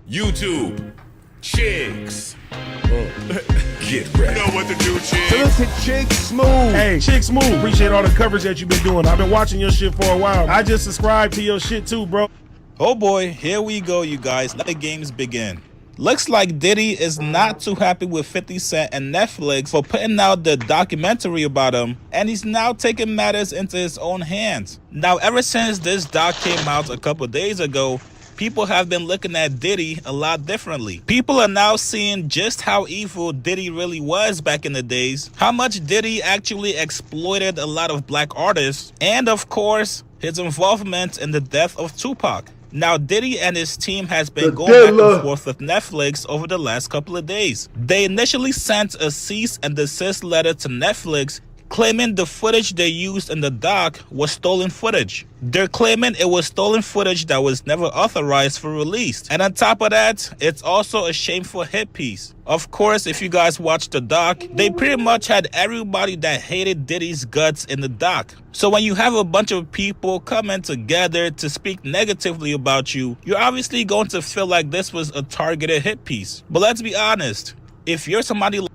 YouTube, chicks. Get ready. You know what to do, chicks. So look at Chick Smooth. Hey, Chick Smooth, appreciate all the coverage that you've been doing. I've been watching your shit for a while. I just subscribed to your shit too, bro. Oh boy, here we go, you guys. Let the games begin. Looks like Diddy is not too happy with 50 Cent and Netflix for putting out the documentary about him, and he's now taking matters into his own hands. Now, ever since this doc came out a couple days ago, people have been looking at Diddy a lot differently. People are now seeing just how evil Diddy really was back in the days, how much Diddy actually exploited a lot of black artists, and of course, his involvement in the death of Tupac. Now, Diddy and his team has been going back and forth with Netflix over the last couple of days. They initially sent a cease and desist letter to Netflix claiming the footage they used in the doc was stolen footage. They're claiming it was stolen footage that was never authorized for release. And on top of that, it's also a shameful hit piece. Of course, if you guys watched the doc, they pretty much had everybody that hated Diddy's guts in the doc. So when you have a bunch of people coming together to speak negatively about you, you're obviously going to feel like this was a targeted hit piece. But let's be honest, if you're somebody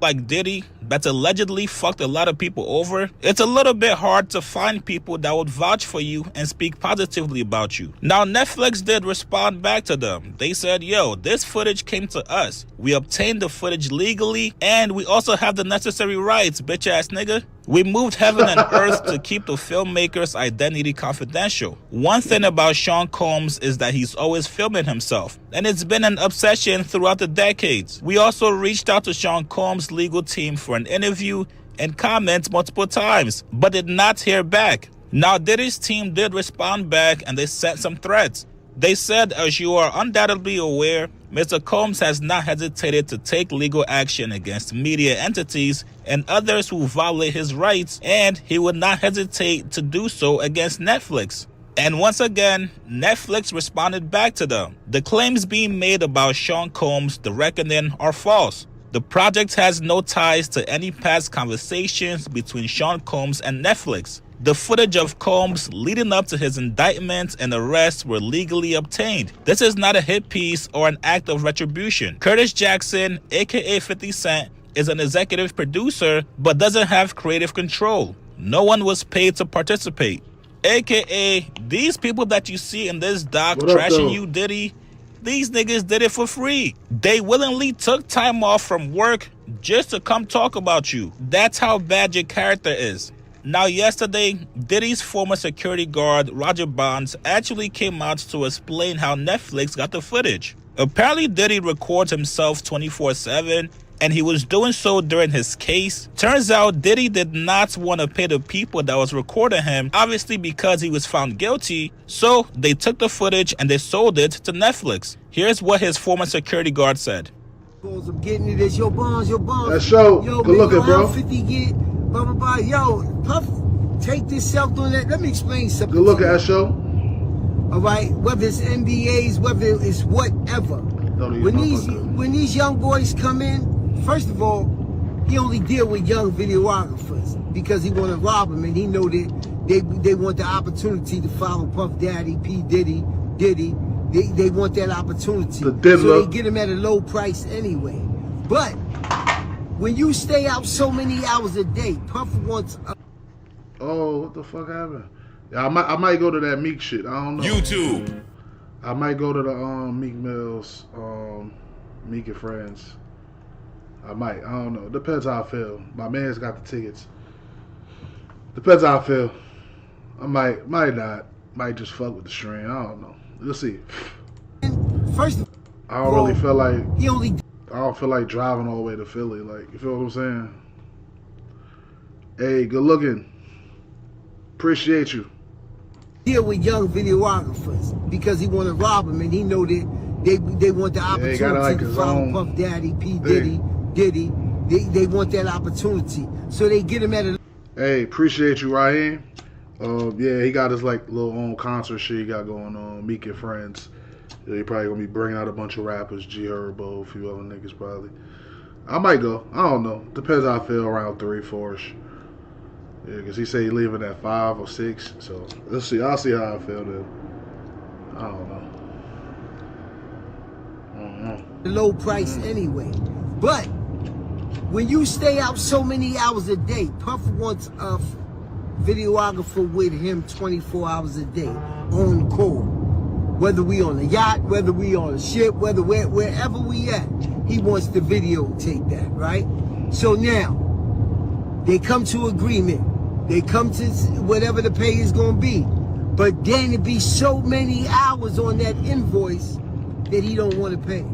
like Diddy that's allegedly fucked a lot of people over, it's a little bit hard to find people that would vouch for you and speak positively about you. Now, Netflix did respond back to them. They said, yo, this footage came to us. We obtained the footage legally, and we also have the necessary rights, bitch ass nigga. We moved heaven and earth to keep the filmmaker's identity confidential. One thing about Sean Combs is that he's always filming himself, and it's been an obsession throughout the decades. We also reached out to Sean Combs' legal team for an interview and comments multiple times, but did not hear back. Now, Diddy's team did respond back, and they sent some threats. They said, as you are undoubtedly aware, Mr. Combs has not hesitated to take legal action against media entities and others who violate his rights, and he would not hesitate to do so against Netflix. And once again, Netflix responded back to them. The claims being made about Sean Combs, The Reckoning, are false. The project has no ties to any past conversations between Sean Combs and Netflix. The footage of Combs leading up to his indictment and arrest were legally obtained. This is not a hit piece or an act of retribution. Curtis Jackson, aka 50 Cent, is an executive producer but doesn't have creative control. No one was paid to participate. AKA, these people that you see in this doc trashing you, Diddy, these niggas did it for free. They willingly took time off from work just to come talk about you. That's how bad your character is. Now, yesterday, Diddy's former security guard, Roger Bonds, actually came out to explain how Netflix got the footage. Apparently, Diddy records himself 24/7, and he was doing so during his case. Turns out, Diddy did not want to pay the people that was recording him, obviously because he was found guilty, so they took the footage and they sold it to Netflix. Here's what his former security guard said. I'm getting it. It's your bonds, your bonds. That show, yo, good looking, bro. 50 get, blah, blah, blah. Yo, Puff, take this self doing that. Let me explain something. Good look at that show. All right, whether it's NBAs, whether it's whatever. When these young boys come in, first of all, he only deal with young videographers because he want to rob them, and he know that they want the opportunity to follow Puff Daddy, P Diddy. They want that opportunity, so they get him at a low price anyway. But when you stay out so many hours a day, Puff wants. Oh, what the fuck happened? Yeah, I might go to that Meek shit. I don't know. YouTube. I might go to the Meek Mills, Meek and Friends. I might. I don't know. Depends how I feel. My man's got the tickets. Depends how I feel. I might not. Might just fuck with the stream. I don't know. We'll see. First, I don't really feel like. I don't feel like driving all the way to Philly. Like, you feel what I'm saying? Hey, good looking. Appreciate you. Deal with young videographers because he want to rob them, and he know that they want the opportunity to follow Puff Daddy, P Diddy. They want that opportunity, so they get him at a. Hey, appreciate you, Ryan. Yeah, he got his like little own concert shit he got going on. Meek and Friends. Yeah, he probably gonna be bringing out a bunch of rappers, G Herbo, a few other niggas probably. I might go. I don't know. Depends how I feel around 3, 4ish. Yeah, because he said he leaving at 5 or 6. So let's see. I'll see how I feel then. I don't know. The low price anyway. But when you stay out so many hours a day, Puff wants a videographer with him 24 hours a day on call. Whether we on a yacht, whether we on a ship, wherever we at, he wants to videotape that, right? So now, they come to agreement. They come to whatever the pay is gonna be. But then it be so many hours on that invoice that he don't want to pay.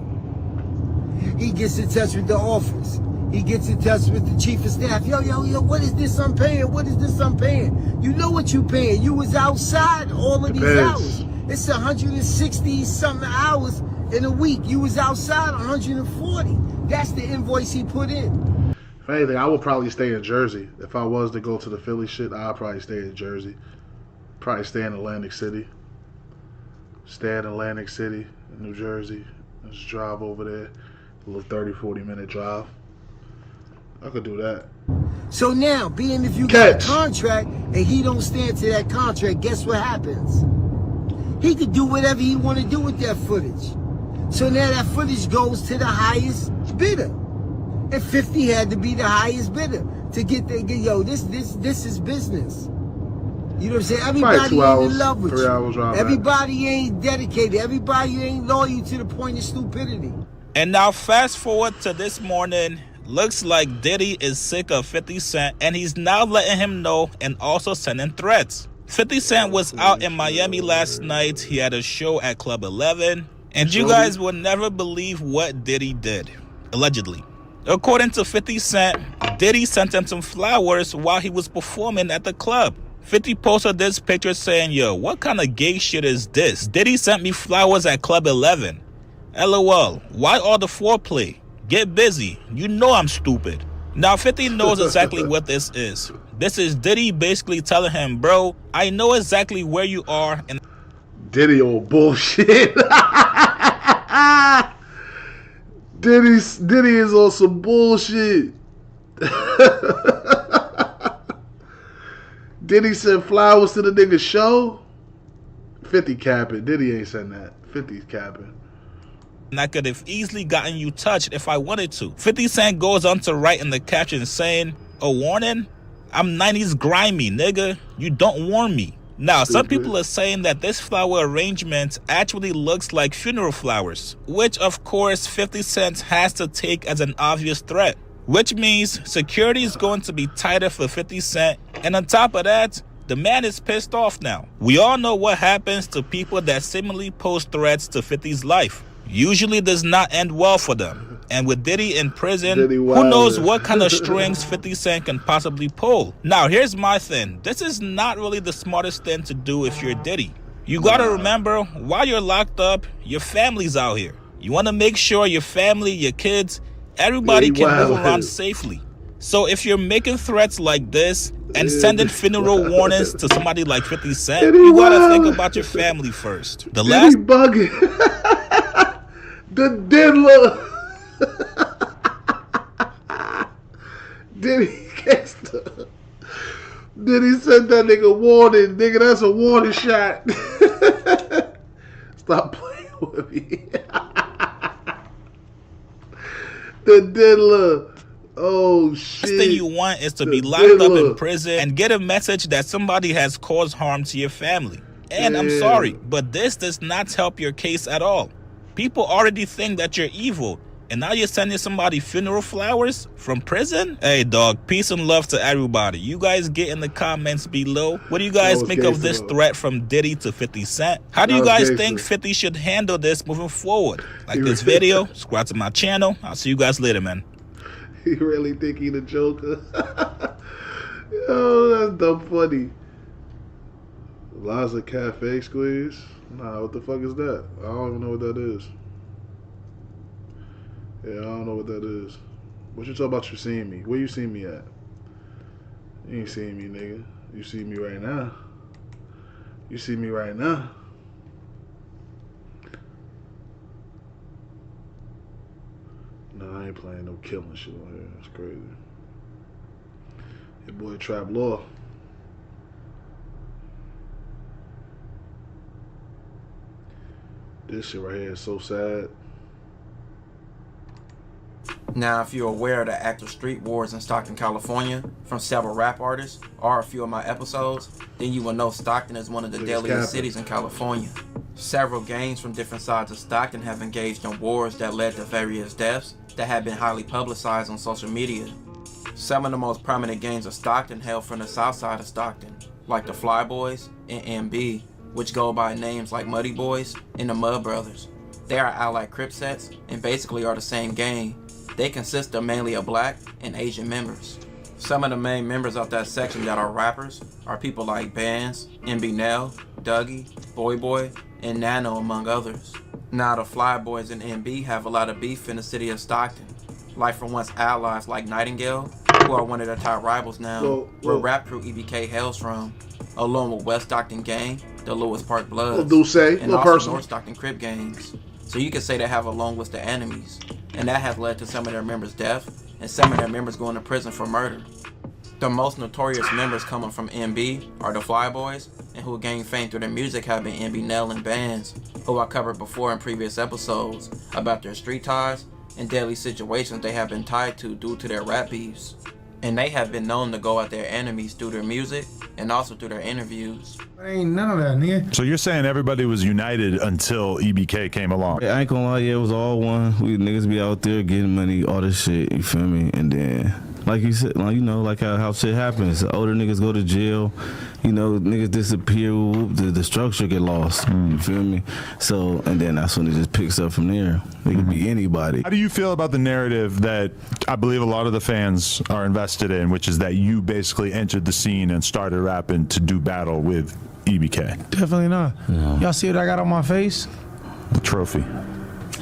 He gets in touch with the office. He gets in touch with the chief of staff. Yo, what is this I'm paying? What is this I'm paying? You know what you paying. You was outside all of these hours. It's 160 something hours in a week. You was outside 140. That's the invoice he put in. If anything, I would probably stay in Jersey. If I was to go to the Philly shit, I'd probably stay in Jersey. Probably stay in Atlantic City. Stay in Atlantic City, New Jersey. Just drive over there. A little 30, 40-minute drive. I could do that. So now, being if you got a contract and he don't stand to that contract, guess what happens? He could do whatever he want to do with that footage. So now that footage goes to the highest bidder. And 50 had to be the highest bidder to get the, yo, this is business. You know what I'm saying? Everybody ain't in love with you. Everybody ain't dedicated. Everybody ain't loyal to the point of stupidity. And now fast forward to this morning. Looks like Diddy is sick of 50 Cent and he's now letting him know and also sending threats. 50 Cent was out in Miami last night. He had a show at Club 11. And you guys will never believe what Diddy did, allegedly. According to 50 Cent, Diddy sent him some flowers while he was performing at the club. 50 posted this picture saying, yo, what kind of gay shit is this? Diddy sent me flowers at Club 11. LOL, why all the foreplay? Get busy. You know I'm stupid. Now 50 knows exactly what this is. This is Diddy basically telling him, bro, I know exactly where you are. And Diddy old bullshit. Diddy is on some bullshit. Diddy sent flowers to the nigga show? 50 capping. Diddy ain't sent that. 50's capping. And I could have easily gotten you touched if I wanted to. 50 Cent goes on to write in the caption saying, a warning? I'm 90s grimy, nigga. You don't warn me. Now, some people are saying that this flower arrangement actually looks like funeral flowers, which of course 50 Cent has to take as an obvious threat, which means security is going to be tighter for 50 Cent. And on top of that, the man is pissed off now. We all know what happens to people that seemingly pose threats to 50's life. Usually does not end well for them. And with Diddy in prison, who knows what kind of strings 50 Cent can possibly pull. Now, here's my thing. This is not really the smartest thing to do if you're Diddy. You gotta remember, while you're locked up, your family's out here. You wanna make sure your family, your kids, everybody can move around safely. So if you're making threats like this and sending funeral warnings to somebody like 50 Cent, you gotta think about your family first. The last bugging. The diddler. Diddy gangsta. Diddy sent that nigga warning. Nigga, that's a warning shot. Stop playing with me. The diddler. Oh shit. The thing you want is to be locked up in prison and get a message that somebody has caused harm to your family. And I'm sorry, but this does not help your case at all. People already think that you're evil, and now you're sending somebody funeral flowers from prison? Hey dog, peace and love to everybody. You guys get in the comments below. What do you guys think of this threat from Diddy to 50 Cent? How do you guys think 50 should handle this moving forward? Like this video, subscribe to my channel. I'll see you guys later, man. You really think he the Joker? Yo, that's dumb funny. Liza Cafe Squeeze? Nah, what the fuck is that? I don't even know what that is. Yeah, I don't know what that is. What you talking about you seeing me? Where you seeing me at? You ain't seeing me, nigga. You see me right now. You see me right now. Nah, I ain't playing no killing shit on here. That's crazy. Your boy Trap Law. This shit right here is so sad. Now, if you're aware of the active street wars in Stockton, California, from several rap artists, or a few of my episodes, then you will know Stockton is one of the deadliest cities in California. Several gangs from different sides of Stockton have engaged in wars that led to various deaths that have been highly publicized on social media. Some of the most prominent gangs of Stockton hail from the south side of Stockton, like the Fly Boys and MB, which go by names like Muddy Boys and the Mud Brothers. They are allied Crip sets and basically are the same gang. They consist of mainly of black and Asian members. Some of the main members of that section that are rappers are people like Bands, MB Nell, Dougie, Boy, and Nano, among others. Now the Fly Boys and MB have a lot of beef in the city of Stockton, like from once allies like Nightingale, who are one of their top rivals now, where rap crew EBK hails from, along with West Stockton Gang, the Lewis Park Bloods, and also North Stockton Crip gangs. So you could say they have a long list of enemies, and that has led to some of their members' death, and some of their members going to prison for murder. The most notorious members coming from MB are the Fly Boys, and who gained fame through their music have been MB Nell and Bands, who I covered before in previous episodes about their street ties and deadly situations they have been tied to due to their rap beefs. And they have been known to go at their enemies through their music and also through their interviews. Ain't none of that, nigga. So you're saying everybody was united until EBK came along? I ain't gonna lie, yeah, it was all one. We niggas be out there getting money, all this shit, you feel me? And then, like you said, like, you know, like how shit happens. The older niggas go to jail, you know, niggas disappear, the structure get lost, you feel me? So, and then that's when it just picks up from there. It could be anybody. How do you feel about the narrative that I believe a lot of the fans are invested in, which is that you basically entered the scene and started rapping to do battle with EBK? Definitely not. No. Y'all see what I got on my face? The trophy.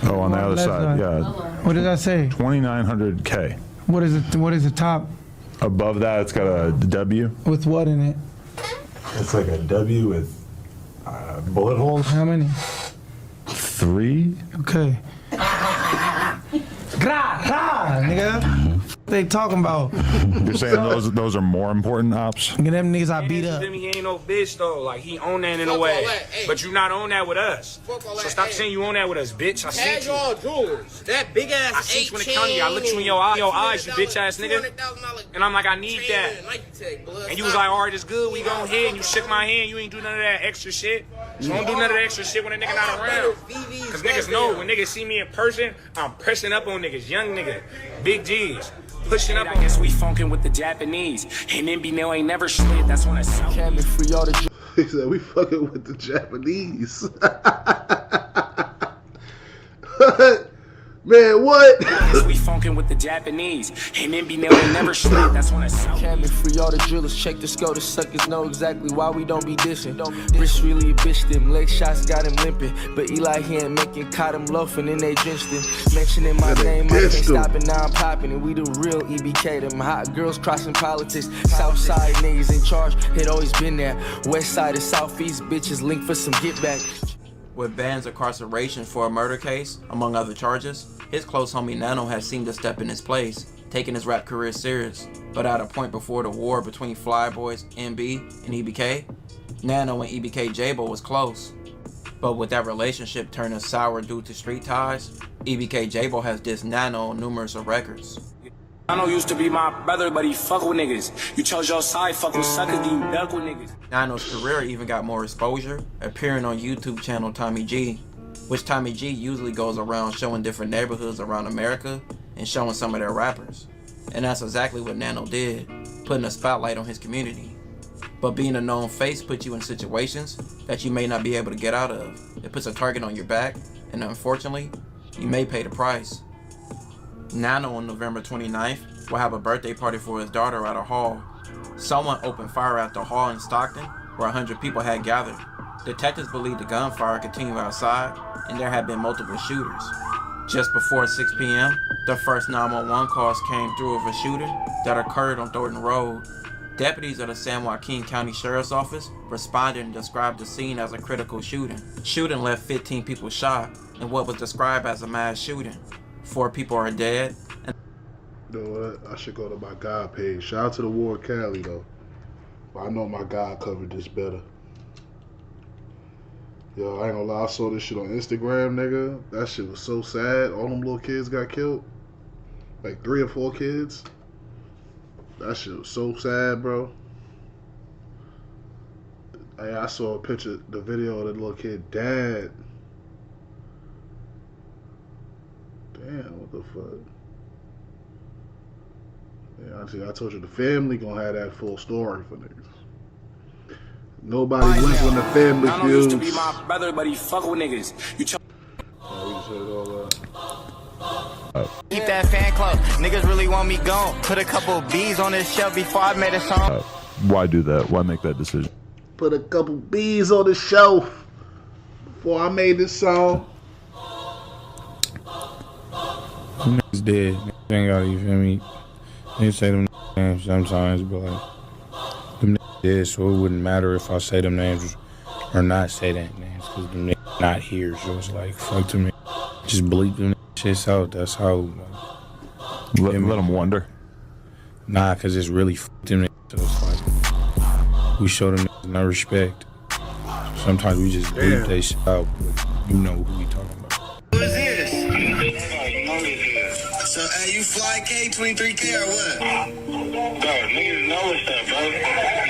Oh, on the other side, yeah. What did I say? 2,900K. What is it? What is the top? Above that, it's got a W. With what in it? It's like a W with bullet holes. How many? 3. Okay. Nigga. They talking about. You're saying those are more important ops? Get them niggas I beat up. He ain't no bitch though. Like he own that in a way, but you not on that with us. So stop saying you own that with us, bitch. I see you. Jewelers. That big ass. I see you in the county. I looked you in your eyes, you bitch ass nigga. And I'm like, I need that. And you was like, all right, it's good. We go ahead. And you shook my hand. You ain't do none of that extra shit. So don't do none of that extra shit when a nigga not around. Cause niggas know when niggas see me in person, I'm pressing up on niggas, young nigga, big G's. Pushing up. I guess we funkin' with the Japanese. And MB Nell ain't never slid. That's when I saw him and free all the. He said we fucking with the Japanese. Man, what? We funkin' with the Japanese. And MB Nell ain't never slid. That's when I saw him and free all the drillers. Check the skull. The suckers know exactly why we don't be dissing. Wrist really a bitch them. Leg shots got him limping. But Eli he ain't making. Caught him loafing and they drenched him. Mentioning my name, I can't stop it. Now I'm popping. And we the real EBK. Them hot girls crossing politics. Southside niggas in charge. It always been there. West side and southeast bitches linked for some get back. With Band's incarceration for a murder case, among other charges, his close homie Nano has seemed to step in his place, taking his rap career serious. But at a point before the war between Fly Boys, MB, and EBK, Nano and EBK J-Bo was close. But with that relationship turning sour due to street ties, EBK J-Bo has dissed Nano on numerous records. Nano used to be my brother, but he fuck with niggas. You chose your side, fuck with suckers, then you duck with niggas. Nano's career even got more exposure, appearing on YouTube channel Tommy G, which Tommy G usually goes around showing different neighborhoods around America and showing some of their rappers. And that's exactly what Nano did, putting a spotlight on his community. But being a known face puts you in situations that you may not be able to get out of. It puts a target on your back, and unfortunately, you may pay the price. Nano on November 29th will have a birthday party for his daughter at a hall. Someone opened fire at the hall in Stockton where 100 people had gathered. Detectives believe the gunfire continued outside and there had been multiple shooters. Just before 6 p.m., the first 911 calls came through of a shooting that occurred on Thornton Road. Deputies of the San Joaquin County Sheriff's Office responded and described the scene as a critical shooting. Shooting left 15 people shot in what was described as a mass shooting. 4 people are dead. You know what? I should go to my God page. Shout out to the War Cali though. But I know my God covered this better. Yo, I ain't gonna lie, I saw this shit on Instagram, nigga. That shit was so sad. All them little kids got killed. Like 3 or 4 kids. That shit was so sad, bro. I saw a picture, the video of the little kid dad. Damn, what the fuck? Yeah, I told you the family gonna have that full story for niggas. Nobody wins when the family I feels. used to be my brother, but he fuck with niggas. You Keep that fan club. Niggas really want me gone. Put a couple B's on this shelf before I made a song. Why do that? Why make that decision? Put a couple B's on the shelf before I made this song. Niggas dead. Niggas ain't gotta, you feel me? They say them names sometimes, but like, them niggas dead, so it wouldn't matter if I say them names or not say that names, because them niggas not here, so it's like, fuck them niggas. Just bleep them shits out, that's how. Let them wonder. Nah, because it's really fuck them niggas, so it's like, we show them niggas no respect. Sometimes we just bleep they shit out, but you know who we talking about. Who is this? So, hey, you fly K23K or what? Bro, niggas know it's up, bro.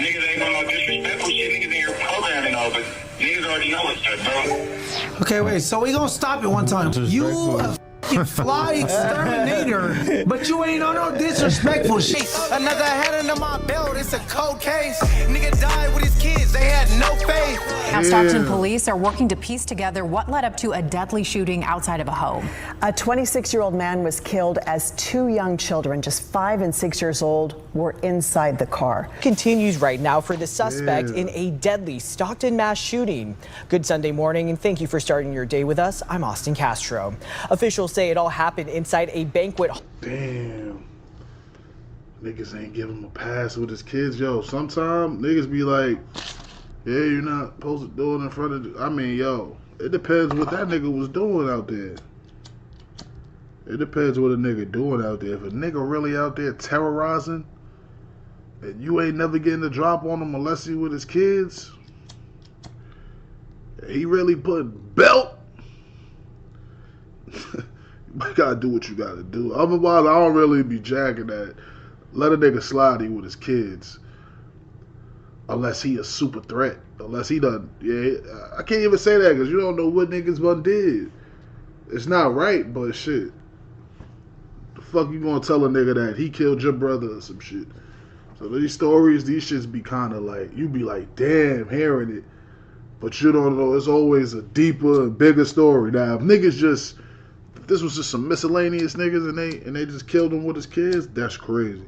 Niggas ain't gonna disrespectful shit. Niggas in here programming all, but niggas already know it's up, bro. Okay, wait. So we gonna stop it one time. You a f***ing fly exterminator, but you ain't on no disrespectful shit. Another head under my belt, it's a cold case. Nigga died with his kids, they had no faith. Now, Stockton police are working to piece together what led up to a deadly shooting outside of a home. A 26-year-old man was killed as 2 young children, just 5 and 6 years old, were inside the car. Continues right now for the suspect in a deadly Stockton mass shooting. Good Sunday morning, and thank you for starting your day with us. I'm Austin Castro. Officials say it all happened inside a banquet. Damn. Niggas ain't giving him a pass with his kids. Yo, sometimes niggas be like, yeah, you're not supposed to do it in front of... I mean, yo, it depends what that nigga was doing out there. It depends what a nigga doing out there. If a nigga really out there terrorizing, and you ain't never getting the drop on him unless he with his kids, he really put belt. You gotta do what you gotta do. Otherwise, I don't really be jacking that. Let a nigga slide he with his kids. Unless he a super threat. Unless he done, yeah, I can't even say that because you don't know what niggas done did. It's not right, but shit. The fuck you gonna tell a nigga that he killed your brother or some shit? So these stories, these shits be kind of like, you be like, damn, hearing it. But you don't know, it's always a deeper and bigger story. Now, if niggas just, if this was just some miscellaneous niggas and they just killed him with his kids, that's crazy.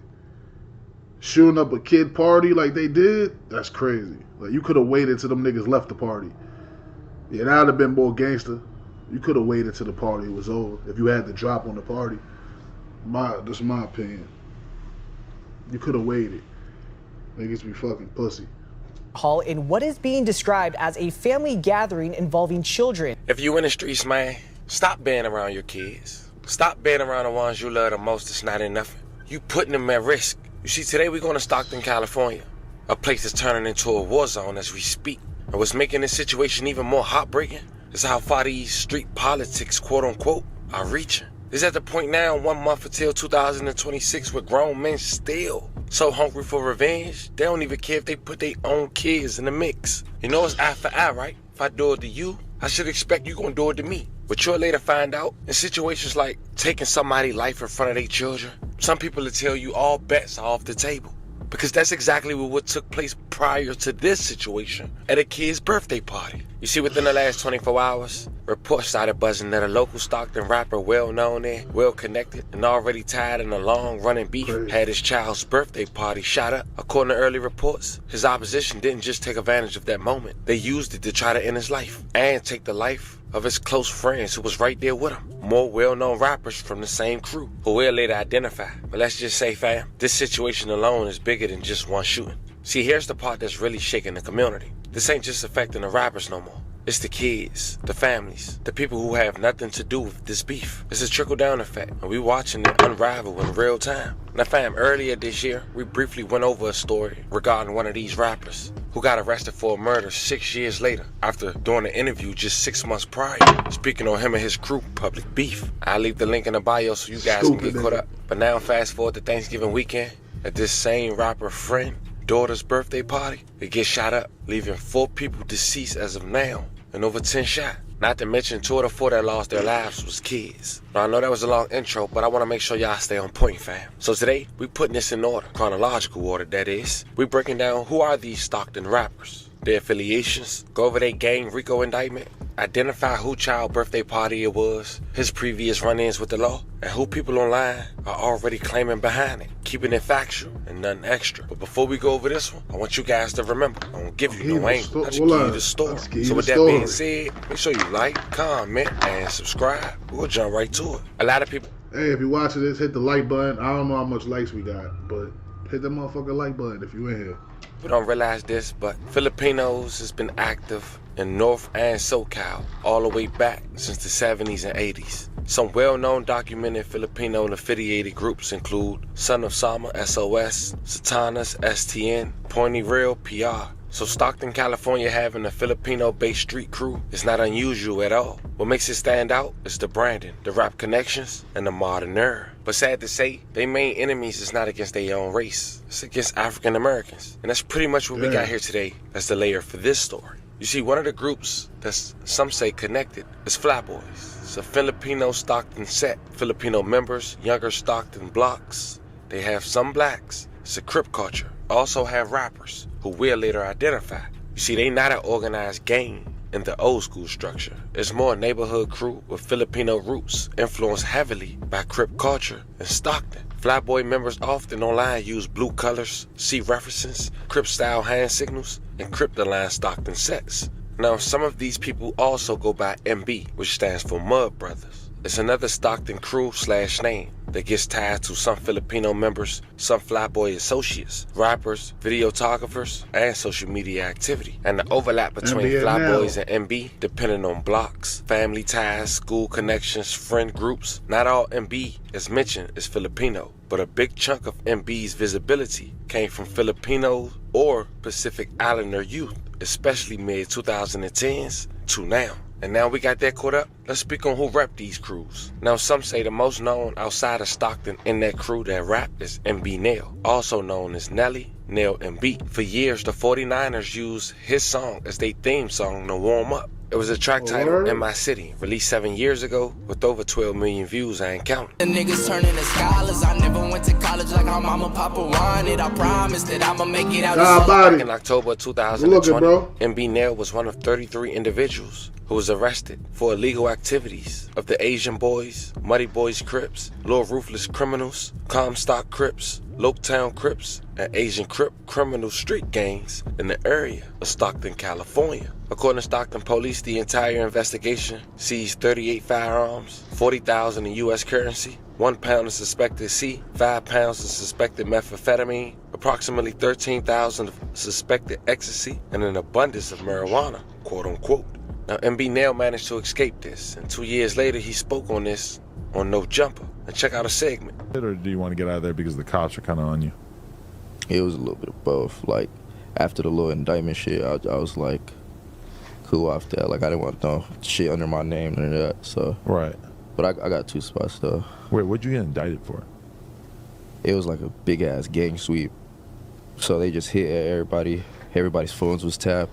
Shooting up a kid party like they did, that's crazy. Like, you could have waited till them niggas left the party. Yeah, that would have been more gangster. You could have waited till the party was over if you had the drop on the party. That's my opinion. You could have waited. Niggas be fucking pussy. Hall in what is being described as a family gathering involving children. If you in the streets, man, stop being around your kids. Stop being around the ones you love the most. It's not enough. You putting them at risk. You see, today we're going to Stockton, California, a place that's turning into a war zone as we speak. And what's making this situation even more heartbreaking is how far these street politics, quote unquote, are reaching. It's at the point now, 1 month until 2026, where grown men still so hungry for revenge, they don't even care if they put their own kids in the mix. You know it's eye for eye, right? If I do it to you, I should expect you gonna do it to me. But you'll later find out, in situations like taking somebody's life in front of their children, some people will tell you all bets are off the table. Because that's exactly what took place prior to this situation at a kid's birthday party. You see, within the last 24 hours, reports started buzzing that a local Stockton rapper, well-known and well-connected and already tied in a long-running beef, had his child's birthday party shot up. According to early reports, his opposition didn't just take advantage of that moment. They used it to try to end his life and take the life of his close friends who was right there with him. More well-known rappers from the same crew who we'll later identify. But let's just say, fam, this situation alone is bigger than just one shooting. See, here's the part that's really shaking the community. This ain't just affecting the rappers no more. It's the kids, the families, the people who have nothing to do with this beef. It's a trickle-down effect, and we watching it unravel in real time. Now fam, earlier this year, we briefly went over a story regarding one of these rappers who got arrested for a murder 6 years later after doing an interview just 6 months prior, speaking on him and his crew public beef. I'll leave the link in the bio so you guys can get caught up. But now fast forward to Thanksgiving weekend, at this same rapper friend daughter's birthday party, it gets shot up, leaving 4 people deceased as of now and over 10 shot. Not to mention 2 of the 4 that lost their lives was kids. Now I know that was a long intro, but I want to make sure y'all stay on point, fam. So today, we putting this in order, chronological order that is. We breaking down who are these Stockton rappers, their affiliations, go over their gang RICO indictment, identify who child birthday party it was, his previous run-ins with the law, and who people online are already claiming behind it, keeping it factual and nothing extra. But before we go over this one, I want you guys to remember, I don't give you no angle, I just give you the story. So with that being said, make sure you like, comment, and subscribe. We'll jump right to it. A lot of people... Hey, if you're watching this, hit the like button. I don't know how much likes we got, but hit the motherfucking like button if you in here. We don't realize this, but Filipinos has been active in North and SoCal all the way back since the 70s and 80s. Some well-known documented Filipino and affiliated groups include Son of Sama, SOS, Satanas, STN, Pointy Real, PR. So Stockton, California having a Filipino-based street crew is not unusual at all. What makes it stand out is the branding, the rap connections, and the modern era. But sad to say, their main enemies is not against their own race. It's against African Americans. And that's pretty much what we got here today as the layer for this story. You see, one of the groups that's some say connected is Flatboys. It's a Filipino Stockton set. Filipino members, younger Stockton blocks. They have some blacks. It's a Crip culture. Also have rappers who we'll later identify. You see, they not an organized gang in the old school structure. It's more a neighborhood crew with Filipino roots influenced heavily by Crip culture in Stockton. Flatboy members often online use blue colors, see references, Crip style hand signals, and Crip-aligned Stockton sets. Now, some of these people also go by MB, which stands for Mud Brothers. It's another Stockton crew / name that gets tied to some Filipino members, some Flatboy associates, rappers, videographers, and social media activity. And the overlap between Flatboys and MB, depending on blocks, family ties, school connections, friend groups. Not all MB, as mentioned, is Filipino, but a big chunk of MB's visibility came from Filipino or Pacific Islander youth, especially mid-2010s to now. And now we got that caught up, let's speak on who rep these crews. Now some say the most known outside of Stockton in that crew that rap is MB Nail, also known as Nelly, Nail MB. For years the 49ers used his song as their theme song to warm up. It was a track titled In My City, released 7 years ago with over 12 million views, I ain't counting. The niggas turning to scholars. I never went to college like my mama papa wanted. I promise that I'ma make it out. Back in October 2020, MB Nail was one of 33 individuals who was arrested for illegal activities of the Asian Boys, Muddy Boys Crips, Lil Ruthless Criminals, Comstock Crips, Loketown Crips, and Asian Crip criminal street gangs in the area of Stockton, California. According to Stockton police, the entire investigation seized 38 firearms, 40,000 in U.S. currency, 1 pound of suspected C, 5 pounds of suspected methamphetamine, approximately 13,000 of suspected ecstasy, and an abundance of marijuana, quote unquote. Now, MB Nail managed to escape this, and 2 years later, he spoke on this on No Jumper. And check out a segment. Or do you want to get out of there because the cops are kind of on you? It was a little bit of both. Like, after the little indictment shit, I was like, cool off that. Like, I didn't want no shit under my name and that, so. Right. But I got 2 spots, though. Wait, what'd you get indicted for? It was like a big-ass gang sweep. So they just hit everybody. Everybody's phones was tapped.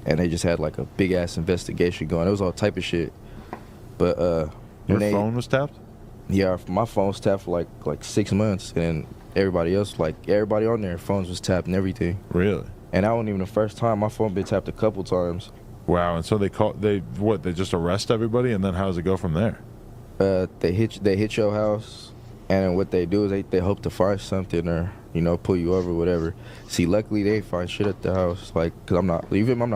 And they just had, like, a big-ass investigation going. It was all type of shit. But, Your phone was tapped? Yeah, my phone was tapped for, like 6 months. And everybody else, like, everybody on there, phones was tapped and everything. Really? And that wasn't even the first time. My phone been tapped a couple times. Wow, and so they just arrest everybody, and then how does it go from there? They hit your house, and what they do is they hope to find something or, you know, pull you over or whatever. See, luckily they find shit at the house, like, cause I'm not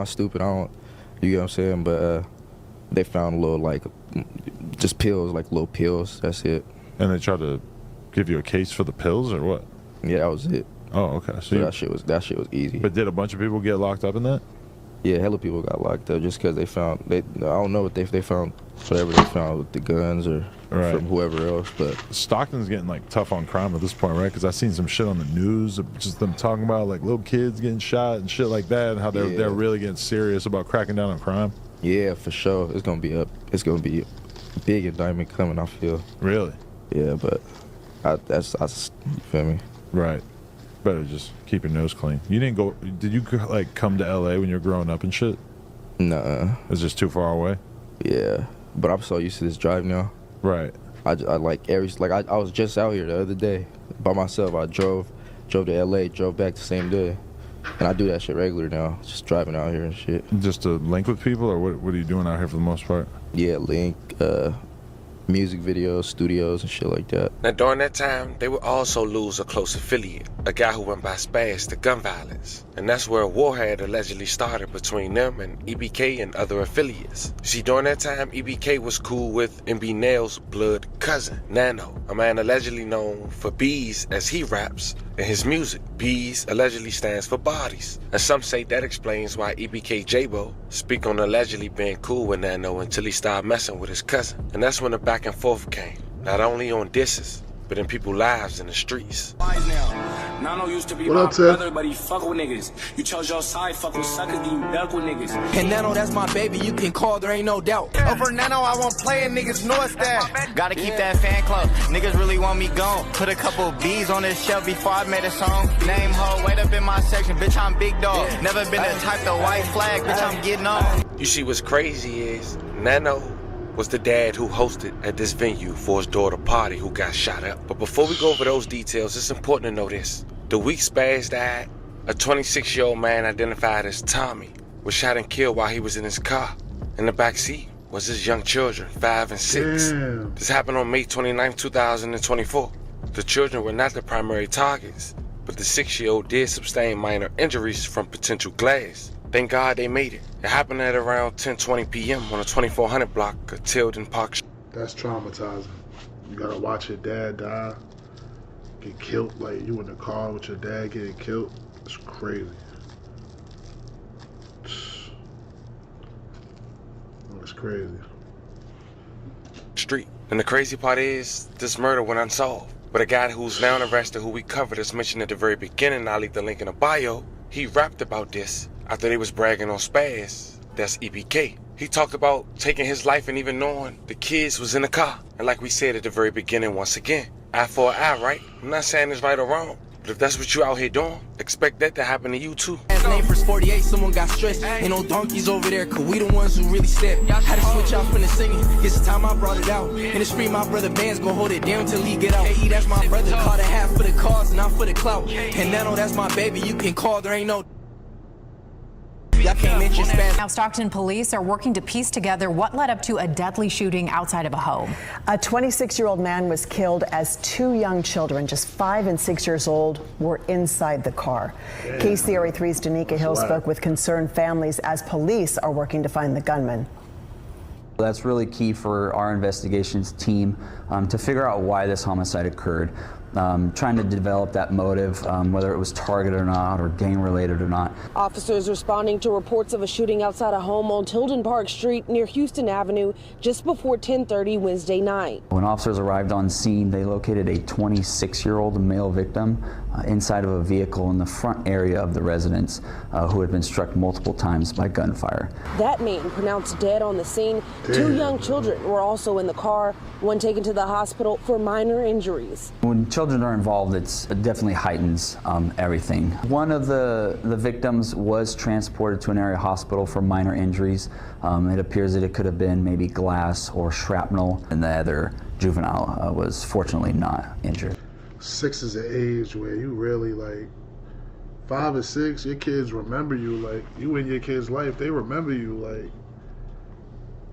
stupid, you get what I'm saying, but they found a little, like, just pills, like little pills, that's it. And they tried to give you a case for the pills or what? Yeah, that was it. Oh, okay. So that shit was easy. But did a bunch of people get locked up in that? Yeah, hella people got locked up just because they found, I don't know what they found, whatever they found with the guns or from whoever else, but. Stockton's getting like tough on crime at this point, right? Because I've seen some shit on the news, of just them talking about like little kids getting shot and shit like that, and how they're really getting serious about cracking down on crime. Yeah, for sure. It's gonna be a big indictment coming, I feel. Really? Yeah, but I you feel me? Right. Better just keep your nose clean. You didn't go, did you like come to LA when you were growing up and shit? Nuh-uh. It's just too far away? Yeah, but I'm so used to this drive now. Right. I like I was just out here the other day by myself. I drove to LA, drove back the same day. And I do that shit regular now, just driving out here and shit. Just to link with people, or what are you doing out here for the most part? Yeah, link, music videos, studios, and shit like that. Now, during that time, they would also lose a close affiliate, a guy who went by Spaz to gun violence. And that's where a war had allegedly started between them and EBK and other affiliates. See, during that time, EBK was cool with MB Nail's blood cousin, Nano, a man allegedly known for B's as he raps in his music. B's allegedly stands for bodies. And some say that explains why EBK J-Bo speak on allegedly being cool with Nano until he started messing with his cousin. And that's when the back and forth came, not only on disses, but in people's lives in the streets. Nano used to be my brother, but he fuck with niggas. You chose your side, fuck with suckers, then you duck with niggas. And Nano, that's my baby, you can call, there ain't no doubt. Over Nano, I won't play it, niggas know it's that. Gotta keep that fan club, niggas really want me gone. Put a couple B's on this shelf before I made a song. Name ho, wait up in my section, bitch, I'm big dog. Never been the type to white flag, bitch, I'm getting on. You see what's crazy is, Nano was the dad who hosted at this venue for his daughter party who got shot up. But before we go over those details, it's important to know this. The week Spaz died, a 26-year-old man identified as Tommy was shot and killed while he was in his car. In the back seat was his young children, 5 and 6. Damn. This happened on May 29, 2024. The children were not the primary targets, but the 6-year-old did sustain minor injuries from potential glass. Thank God they made it. It happened at around 10:20 p.m. on the 2400 block of Tilden Park. That's traumatizing. You gotta watch your dad die, get killed, like you in the car with your dad getting killed. It's crazy. It's crazy. Street. And the crazy part is, this murder went unsolved. But a guy who's now arrested, who we covered as mentioned at the very beginning, I'll leave the link in the bio, he rapped about this after they was bragging on Spaz. That's EBK. He talked about taking his life and even knowing the kids was in the car. And like we said at the very beginning, once again, eye for an eye, right? I'm not saying it's right or wrong, but if that's what you out here doing, expect that to happen to you too. Name for 48, someone got stressed. Ain't no donkeys over there, cause we the ones who really step. Had to switch out from the singing, it's the time I brought it out. In the street, my brother Band's gon' hold it down till he get out. Hey, that's my brother, caught a half for the cause, not for the clout. And Nano, that's my baby, you can call, there ain't no. Now, Stockton police are working to piece together what led up to a deadly shooting outside of a home. A 26-year-old man was killed as 2 young children, just 5 and 6 years old, were inside the car. KCRA 3's Danica Hill spoke with concerned families as police are working to find the gunman. That's really key for our investigations team to figure out why this homicide occurred. Trying to develop that motive, whether it was targeted or not, or gang-related or not. Officers responding to reports of a shooting outside a home on Tilden Park Street near Houston Avenue just before 10:30 Wednesday night. When officers arrived on scene, they located a 26-year-old male victim inside of a vehicle in the front area of the residence who had been struck multiple times by gunfire. That man pronounced dead on the scene. Damn. 2 young children were also in the car, one taken to the hospital for minor injuries. When children are involved, it definitely heightens everything. One of the victims was transported to an area hospital for minor injuries. It appears that it could have been maybe glass or shrapnel, and the other juvenile was fortunately not injured. 6 is an age where you really, like, 5 or 6, your kids remember you. Like, you in your kid's life, they remember you. Like,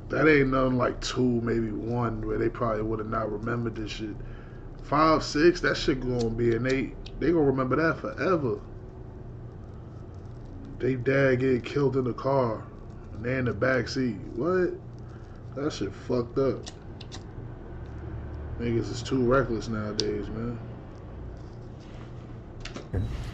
that ain't nothing like 2, maybe 1, where they probably would have not remembered this shit. 5, 6, that shit gonna be, and they gonna remember that forever. They dad getting killed in the car, and they in the back seat. What? That shit fucked up. Niggas is too reckless nowadays, man.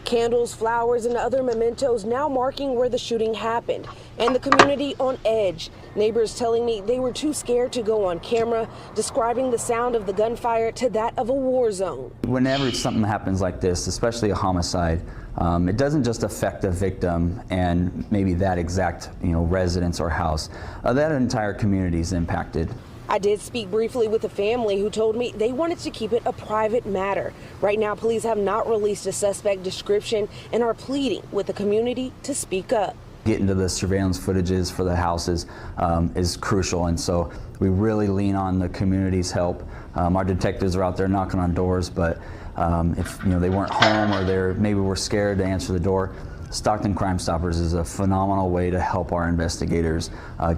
Candles, flowers, and other mementos now marking where the shooting happened, and the community on edge. Neighbors telling me they were too scared to go on camera, describing the sound of the gunfire to that of a war zone. Whenever something happens like this, especially a homicide, it doesn't just affect the victim and maybe that exact residence or house. That entire community is impacted. I did speak briefly with a family who told me they wanted to keep it a private matter. Right now, police have not released a suspect description and are pleading with the community to speak up. Getting to the surveillance footages for the houses is crucial, and so we really lean on the community's help. Our detectives are out there knocking on doors, but if they weren't home or maybe were scared to answer the door, Stockton Crime Stoppers is a phenomenal way to help our investigators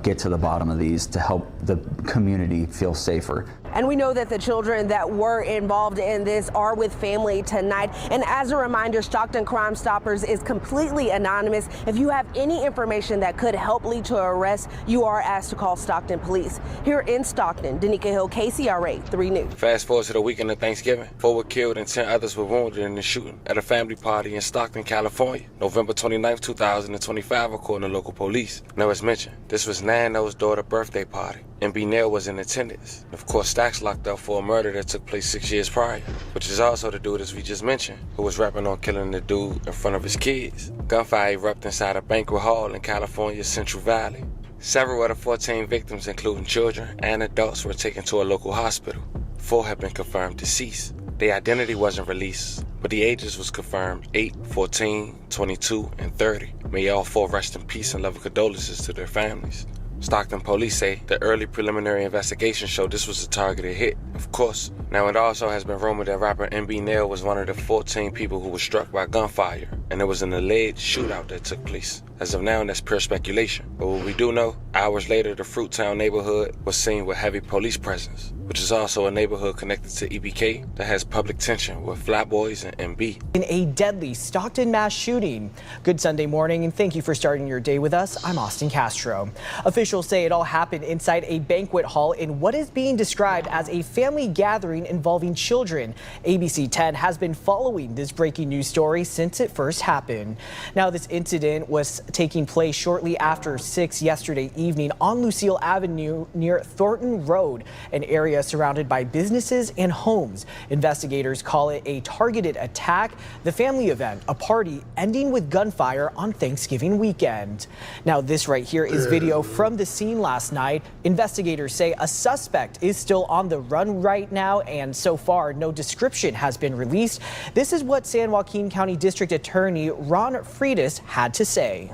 get to the bottom of these, to help the community feel safer. And we know that the children that were involved in this are with family tonight. And as a reminder, Stockton Crime Stoppers is completely anonymous. If you have any information that could help lead to an arrest, you are asked to call Stockton Police. Here in Stockton, Danica Hill, KCRA 3 News. Fast forward to the weekend of Thanksgiving. 4 were killed and 10 others were wounded in the shooting at a family party in Stockton, California, November 29, 2025, according to local police. Now, as mentioned, this was Nano's daughter's birthday party, and B. Nail was in attendance. Of course, Stacks locked up for a murder that took place 6 years prior, which is also the dude, as we just mentioned, who was rapping on killing the dude in front of his kids. Gunfire erupted inside a banquet hall in California's Central Valley. Several of the 14 victims, including children and adults, were taken to a local hospital. 4 have been confirmed deceased. Their identity wasn't released, but the ages was confirmed: 8, 14, 22, and 30. May all 4 rest in peace and love condolences to their families. Stockton police say the early preliminary investigation showed this was a targeted hit, of course. Now, it also has been rumored that rapper MB Nail was one of the 14 people who were struck by gunfire, and there was an alleged shootout that took place. As of now, that's pure speculation. But what we do know, hours later, the Fruittown neighborhood was seen with heavy police presence, which is also a neighborhood connected to EBK that has public tension with Flatboys and MB. In a deadly Stockton mass shooting. Good Sunday morning, and thank you for starting your day with us. I'm Austin Castro. Officials say it all happened inside a banquet hall in what is being described as a family gathering involving children. ABC 10 has been following this breaking news story since it first happened. Now, this incident was taking place shortly after 6 yesterday evening on Lucille Avenue near Thornton Road, an area surrounded by businesses and homes. Investigators call it a targeted attack. The family event, a party ending with gunfire on Thanksgiving weekend. Now, this right here is video from the scene last night. Investigators say a suspect is still on the run right now, and so far no description has been released. This is what San Joaquin County District Attorney Ron Freitas had to say.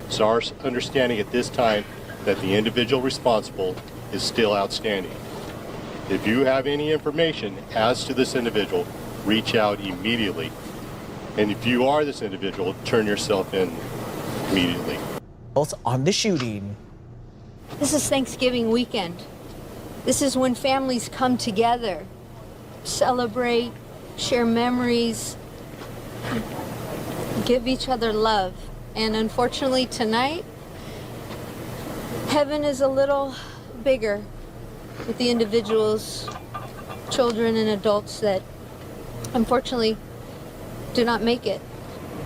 It's our understanding at this time that the individual responsible is still outstanding. If you have any information as to this individual, reach out immediately. And if you are this individual, turn yourself in immediately. On the shooting. This is Thanksgiving weekend. This is when families come together, celebrate, share memories, give each other love. And unfortunately tonight, heaven is a little bigger with the individuals, children and adults that unfortunately do not make it.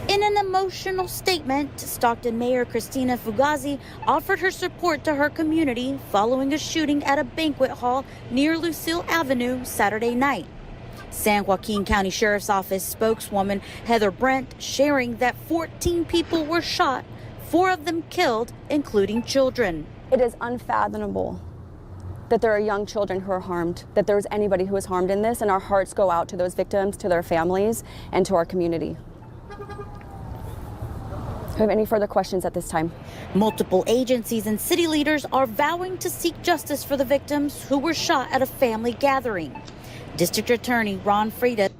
In an emotional statement, Stockton Mayor Christina Fugazi offered her support to her community following a shooting at a banquet hall near Lucille Avenue Saturday night. San Joaquin County Sheriff's Office spokeswoman Heather Brent sharing that 14 people were shot, 4 of them killed, including children. It is unfathomable that there are young children who are harmed, that there is anybody who is harmed in this, and our hearts go out to those victims, to their families, and to our community. Do you have any further questions at this time? Multiple agencies and city leaders are vowing to seek justice for the victims who were shot at a family gathering. District Attorney Ron Freitas.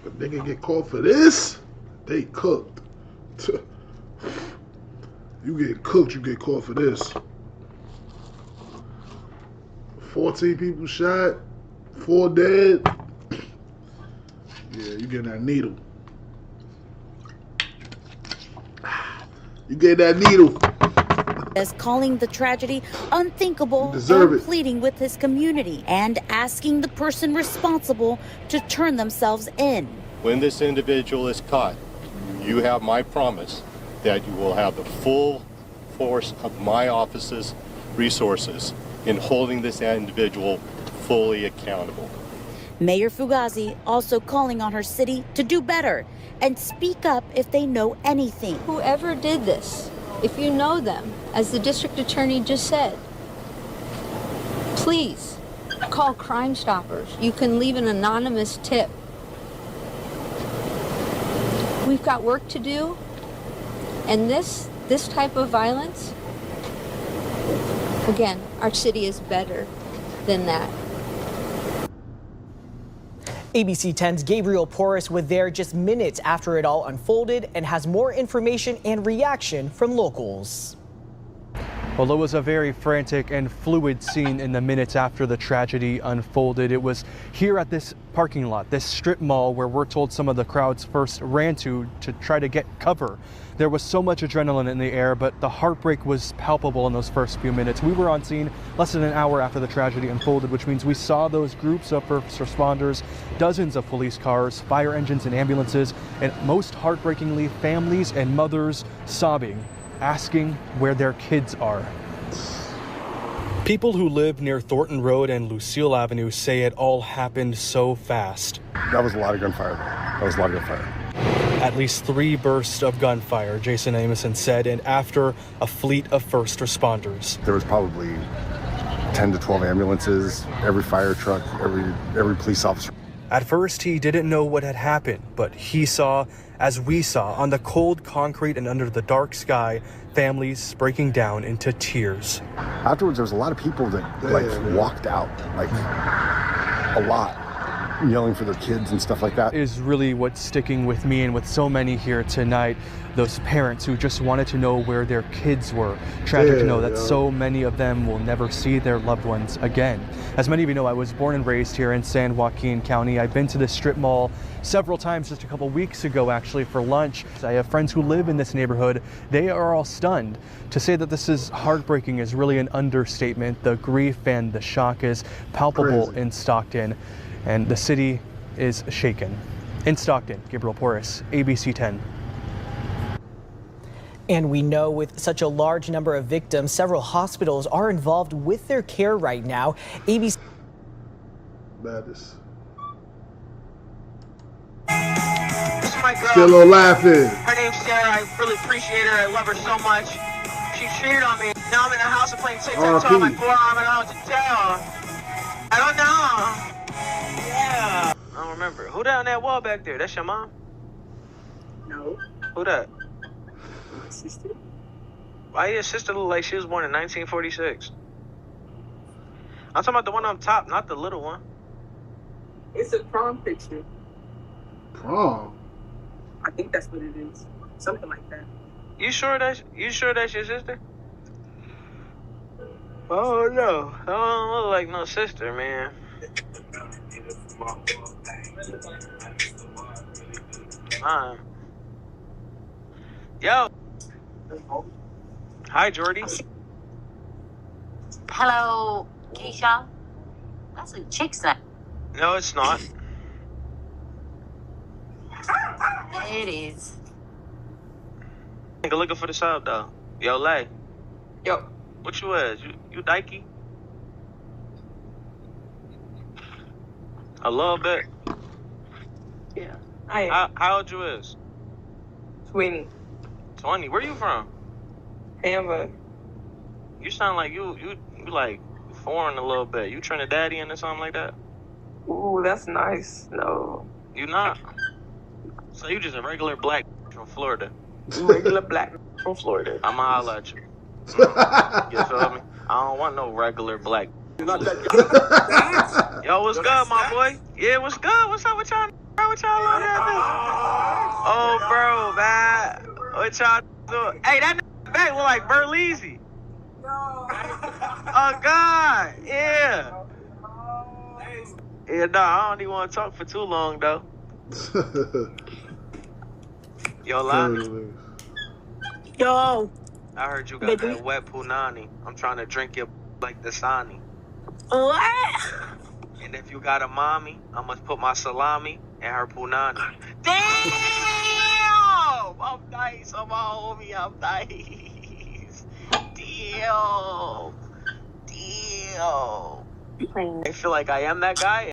If they can get caught for this, they cooked. You get cooked, you get caught for this. 14 people shot, 4 dead. Yeah, you get that needle. You get that needle. As calling the tragedy unthinkable and pleading with his community and asking the person responsible to turn themselves in. when this individual is caught, you have my promise that you will have the full force of my office's resources in holding this individual fully accountable. Mayor Fugazi also calling on her city to do better and speak up if they know anything. Whoever did this, if you know them, as the district attorney just said, please call Crime Stoppers. You can leave an anonymous tip. We've got work to do, and this type of violence, again, our city is better than that. ABC 10's Gabriel Porras was there just minutes after it all unfolded and has more information and reaction from locals. Well, it was a very frantic and fluid scene in the minutes after the tragedy unfolded. It was here at this parking lot, this strip mall, where we're told some of the crowds first ran to try to get cover. There was so much adrenaline in the air, but the heartbreak was palpable in those first few minutes. We were on scene less than an hour after the tragedy unfolded, which means we saw those groups of first responders, dozens of police cars, fire engines and ambulances, and most heartbreakingly, families and mothers sobbing, asking where their kids are. People who live near Thornton Road and Lucille Avenue say it all happened so fast. That was a lot of gunfire there. That was a lot of gunfire. At least 3 bursts of gunfire, Jason Amoson said, and after a fleet of first responders. There was probably 10 to 12 ambulances, every fire truck, every police officer. At first, he didn't know what had happened, but he saw, as we saw, on the cold concrete and under the dark sky, families breaking down into tears. Afterwards, there was a lot of people that walked out, like a lot, yelling for their kids and stuff like that. Is really what's sticking with me and with so many here tonight. Those parents who just wanted to know where their kids were. Tragic to know that so many of them will never see their loved ones again. As many of you know, I was born and raised here in San Joaquin County. I've been to this strip mall several times, just a couple weeks ago actually, for lunch. I have friends who live in this neighborhood. They are all stunned. To say that this is heartbreaking is really an understatement. The grief and the shock is palpable in Stockton, and the city is shaken. In Stockton, Gabriel Porras, ABC 10. And we know with such a large number of victims, several hospitals are involved with their care right now. ABC. Madness. This is my girl. Still laughing. Her name's Sarah. I really appreciate her. I love her so much. She cheated on me. Now I'm in the house and playing tic-tac-toe on my forearm. I don't know what to tell. I don't know. Yeah. I don't remember. Who down that wall back there? That's your mom? No. Who that? Sister. Why your sister look like she was born in 1946? I'm talking about the one on top, not the little one. It's a prom picture. Prom? I think that's what it is. Something like that. You sure that's your sister? Oh no, I don't look like no sister, man. Yo. Hi, Jordy. Hello, Keisha. That's a chick's name. No, it's not. It is. Nigga looking for the sub, though. Yo, Lay. Yo. What you is? You dykey? A little bit. Yeah, I am. How old you is? 20. 20. Where you from? Hamburg. You sound like you like foreign a little bit. You Trinidadian or something like that? Ooh, that's nice. No. You not? So you just a regular black from Florida? Regular black from Florida. I'ma holla at you. You feel me? I don't want no regular black. Yo, what's good, my boy? Yeah, what's good? What's up with y'all? What y'all on that? Oh, bro, man. What y'all doing? Hey, that back look like Berleezy. Oh, God. Yeah. Yeah, no, I don't even want to talk for too long, though. Yo, Lonnie. Yo. I heard you got that wet punani. I'm trying to drink your like Dasani. What? And if you got a mommy, I must put my salami in her punani. Damn! I'm nice. I'm a homie. I'm nice. Damn. Damn. I feel like I am that guy.